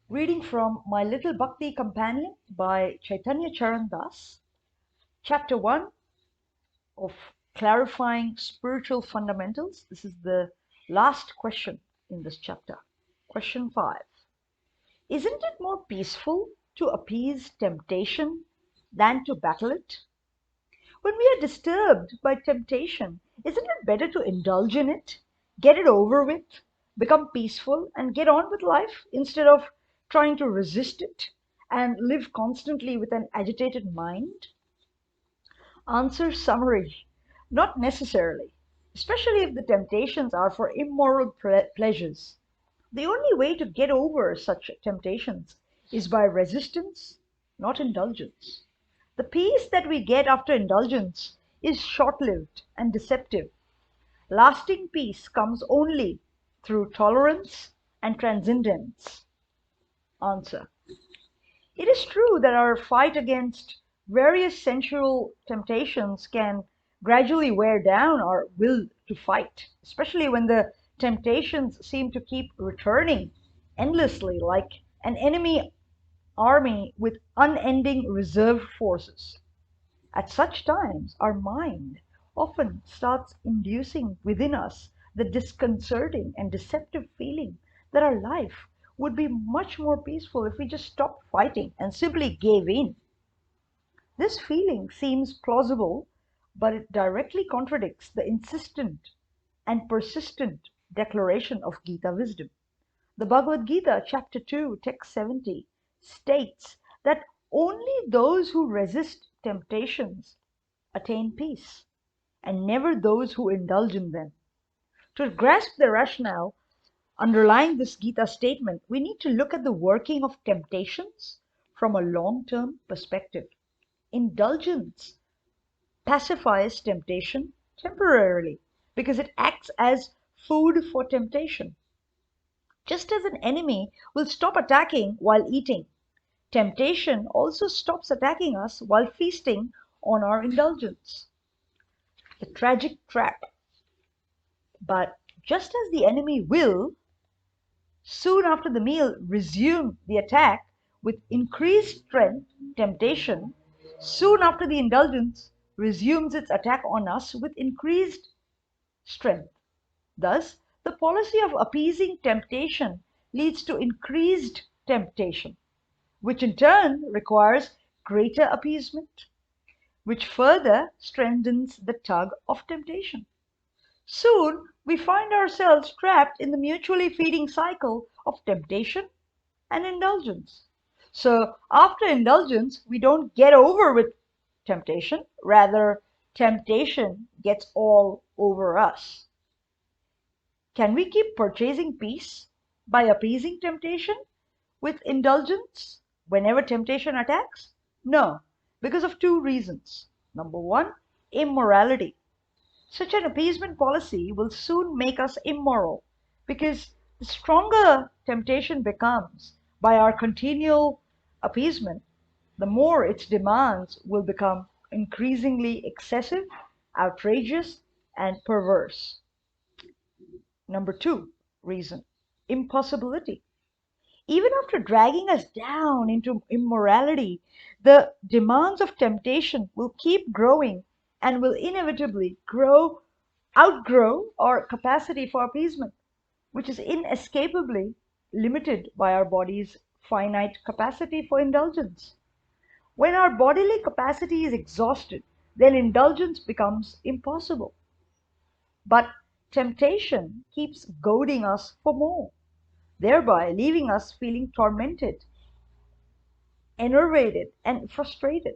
Reading from My Little Bhakti Companion by Chaitanya Charan, Chapter 1 of Clarifying Spiritual Fundamentals. This is the last question in this chapter. Question 5. Isn't it more peaceful to appease temptation than to battle it? When we are disturbed by temptation, isn't it better to indulge in it, get it over with, become peaceful, and get on with life instead of trying to resist it and live constantly with an agitated mind? Answer summary: not necessarily, especially if the temptations are for immoral pleasures. The only way to get over such temptations is by resistance, not indulgence. The peace that we get after indulgence is short-lived and deceptive. Lasting peace comes only through tolerance and transcendence. Answer: it is true that our fight against various sensual temptations can gradually wear down our will to fight, especially when the temptations seem to keep returning endlessly like an enemy army with unending reserve forces. At such times, our mind often starts inducing within us the disconcerting and deceptive feeling that our life would be much more peaceful if we just stopped fighting and simply gave in. This feeling seems plausible, but it directly contradicts the insistent and persistent declaration of Gita wisdom. The Bhagavad Gita, chapter 2, text 70, states that only those who resist temptations attain peace, and never those who indulge in them. To grasp the rationale underlying this Gita statement, we need to look at the working of temptations from a long-term perspective. Indulgence pacifies temptation temporarily because it acts as food for temptation. Just as an enemy will stop attacking while eating, temptation also stops attacking us while feasting on our indulgence. The tragic trap. But just as the enemy will, soon after the meal, resume the attack with increased strength, temptation, soon after the indulgence, resumes its attack on us with increased strength. Thus, the policy of appeasing temptation leads to increased temptation, which in turn requires greater appeasement, which further strengthens the tug of temptation. Soon we find ourselves trapped in the mutually feeding cycle of temptation and indulgence. So after indulgence, we don't get over with temptation, rather, temptation gets all over us. Can we keep purchasing peace by appeasing temptation with indulgence whenever temptation attacks? No, because of two reasons. Number one, immorality. Such an appeasement policy will soon make us immoral because the stronger temptation becomes by our continual appeasement, the more its demands will become increasingly excessive, outrageous, and perverse. Number two reason, impossibility. Even after dragging us down into immorality, the demands of temptation will keep growing and will inevitably outgrow our capacity for appeasement, which is inescapably limited by our body's finite capacity for indulgence. When our bodily capacity is exhausted, then indulgence becomes impossible. But temptation keeps goading us for more, thereby leaving us feeling tormented, enervated, and frustrated.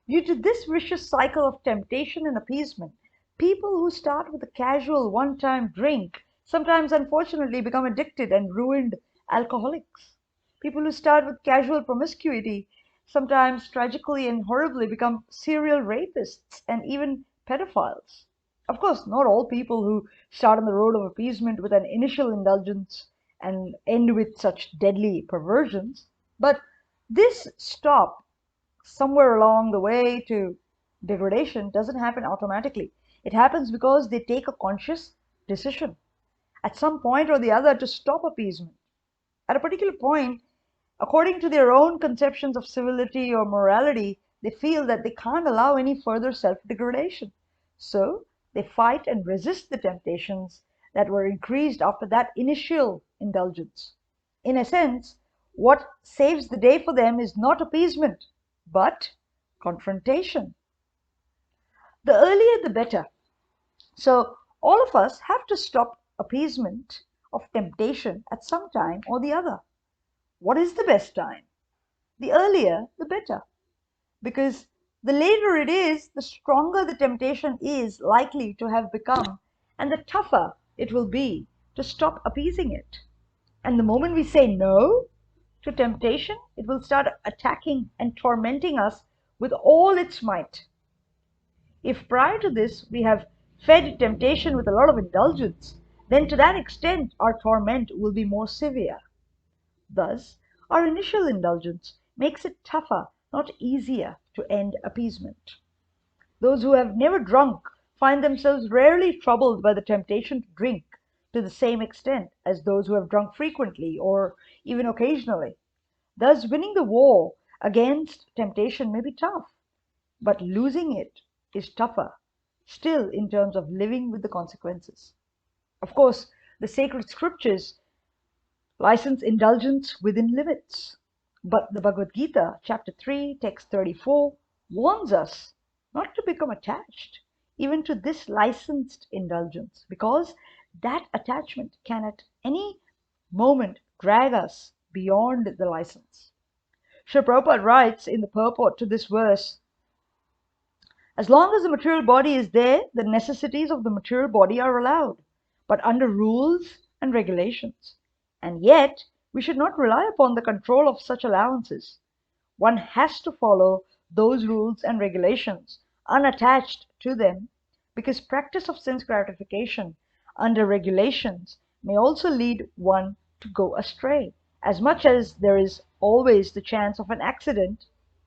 Due to this vicious cycle of temptation and appeasement, people who start with a casual one-time drink sometimes unfortunately become addicted and ruined alcoholics. People who start with casual promiscuity sometimes tragically and horribly become serial rapists and even pedophiles. Of course, not all people who start on the road of appeasement with an initial indulgence and end with such deadly perversions, but this stop somewhere along the way to degradation doesn't happen automatically. It happens because they take a conscious decision at some point or the other to stop appeasement. At a particular point, According to their own conceptions of civility or morality, they feel that they can't allow any further self-degradation. So they fight and resist the temptations that were increased after that initial indulgence. In a sense, what saves the day for them is not appeasement, but confrontation. The earlier the better. So all of us have to stop appeasement of temptation at some time or the other. What is the best time? The earlier, the better. Because the later it is, the stronger the temptation is likely to have become, and the tougher it will be to stop appeasing it. And the moment we say no to temptation, it will start attacking and tormenting us with all its might. If prior to this we have fed temptation with a lot of indulgence, then to that extent our torment will be more severe. Thus, our initial indulgence makes it tougher, not easier, to end appeasement. Those who have never drunk find themselves rarely troubled by the temptation to drink to the same extent as those who have drunk frequently or even occasionally. Thus, winning the war against temptation may be tough, but losing it is tougher still in terms of living with the consequences. Of course, the sacred scriptures license indulgence within limits. But the Bhagavad Gita, chapter 3, text 34, warns us not to become attached even to this licensed indulgence, because that attachment can at any moment drag us beyond the license. Srila Prabhupada writes in the purport to this verse, as long as the material body is there, the necessities of the material body are allowed, but under rules and regulations. And yet, we should not rely upon the control of such allowances. One has to follow those rules and regulations, unattached to them, because practice of sense gratification under regulations may also lead one to go astray, as much as there is always the chance of an accident,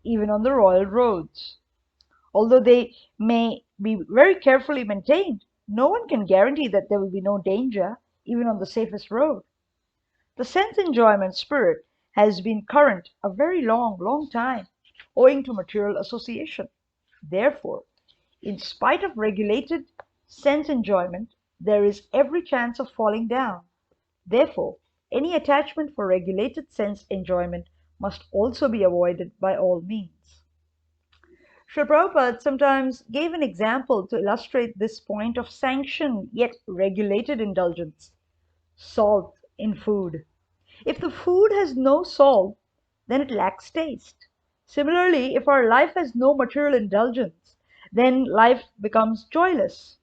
even on the royal roads. Although they may be very carefully maintained, no one can guarantee that there will be no danger, even on the safest road. The sense enjoyment spirit has been current a very long time, owing to material association. Therefore, in spite of regulated sense enjoyment, there is every chance of falling down. Therefore, any attachment for regulated sense enjoyment must also be avoided by all means. Srila Prabhupada sometimes gave an example to illustrate this point of sanctioned yet regulated indulgence. Salt in food. If the food has no salt, then it lacks taste. Similarly, if our life has no material indulgence, then life becomes joyless.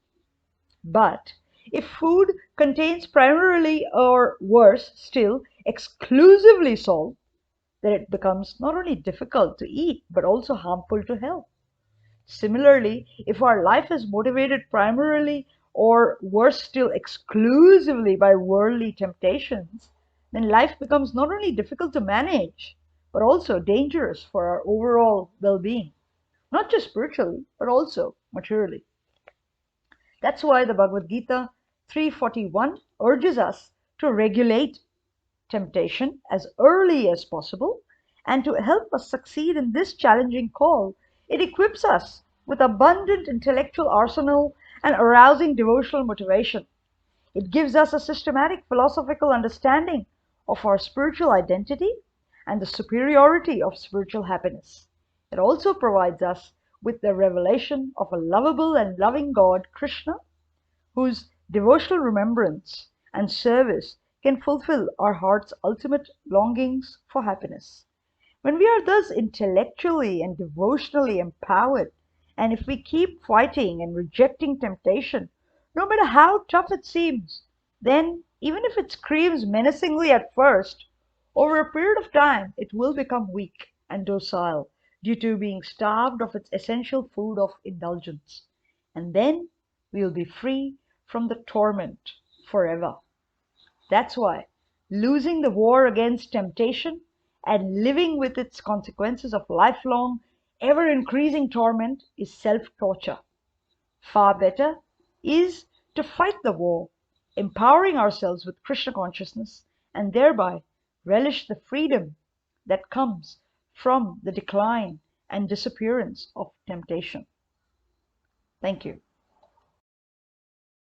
But if food contains primarily, or worse still, exclusively salt, then it becomes not only difficult to eat, but also harmful to health. Similarly, if our life is motivated primarily, or worse still, exclusively by worldly temptations, then life becomes not only difficult to manage, but also dangerous for our overall well-being, not just spiritually, but also materially. That's why the Bhagavad Gita 3:41 urges us to regulate temptation as early as possible, and to help us succeed in this challenging call, it equips us with abundant intellectual arsenal and arousing devotional motivation. It gives us a systematic philosophical understanding of our spiritual identity and the superiority of spiritual happiness. It also provides us with the revelation of a lovable and loving God, Krishna, whose devotional remembrance and service can fulfill our heart's ultimate longings for happiness. When we are thus intellectually and devotionally empowered, and if we keep fighting and rejecting temptation, no matter how tough it seems, then even if it screams menacingly at first, over a period of time it will become weak and docile due to being starved of its essential food of indulgence. And then we will be free from the torment forever. That's why losing the war against temptation and living with its consequences of lifelong, ever increasing torment is self-torture. Far better is to fight the war, empowering ourselves with Krishna consciousness, and thereby relish the freedom that comes from the decline and disappearance of temptation. Thank you.